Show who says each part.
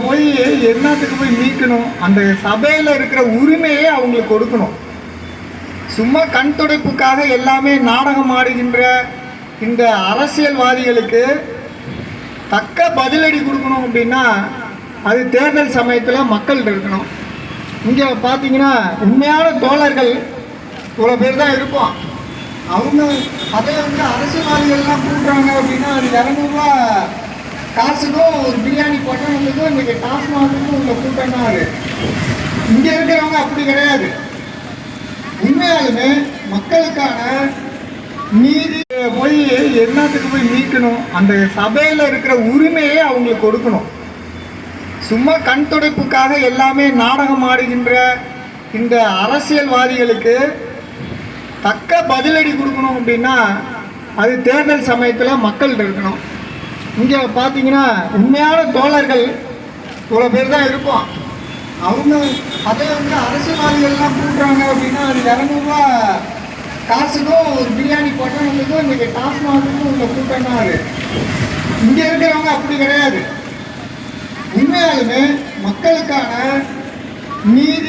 Speaker 1: போய் என்னத்துக்கு போய் மீட்கணும்? அந்த சபையில் இருக்கிற உரிமையை அவங்களுக்கு கொடுக்கணும். சும்மா கண் துடைப்புக்காக எல்லாமே நாடகம் ஆடுகின்ற இந்த அரசியல்வாதிகளுக்கு தக்க பதிலடி கொடுக்கணும் அப்படின்னா அது தேர்தல் சமயத்தில் மக்கள்கிட்ட இருக்கணும். இங்கே பார்த்தீங்கன்னா உண்மையான தோழர்கள் இவ்வளோ பேர் தான் இருப்போம். அவங்க அதே அரசியல்வாதிகள்லாம் கூட்டுறாங்க அப்படின்னா அது 200 ரூபா காசுக்கும் ஒரு பிரியாணி பொட்டணத்துக்கும் இன்றைக்கி டாஸ்மாகுக்கும் உள்ள கூட்டம்னா அது. இங்கே இருக்கிறவங்க அப்படி கிடையாது. உண்மையாலுமே மக்களுக்கான நீதி போய் என்னத்துக்கு போய் மீட்கணும்? அந்த சபையில் இருக்கிற உரிமையை அவங்களுக்கு கொடுக்கணும். சும்மா கண் துடைப்புக்காக எல்லாமே நாடகம் ஆடுகின்ற இந்த அரசியல்வாதிகளுக்கு தக்க பதிலடி கொடுக்கணும் அப்படின்னா அது தேர்தல் சமயத்தில் மக்கள்கிட்ட இருக்கணும். இங்கே பார்த்தீங்கன்னா உண்மையான தோழர்கள் இவ்வளோ பேர் தான் இருப்போம். அவங்க அதே அரசியல்வாதிகள்லாம் கூட்டுறாங்க அப்படின்னா அது 200 ரூபா காசுக்கும் ஒரு பிரியாணி பொட்டணத்துக்கும் இன்றைக்கி டாஸ்மாகுக்கும் உள்ள கூட்டம்னா அது. இங்கே இருக்கிறவங்க அப்படி கிடையாது. உண்மையாலுமே மக்களுக்கான நீதி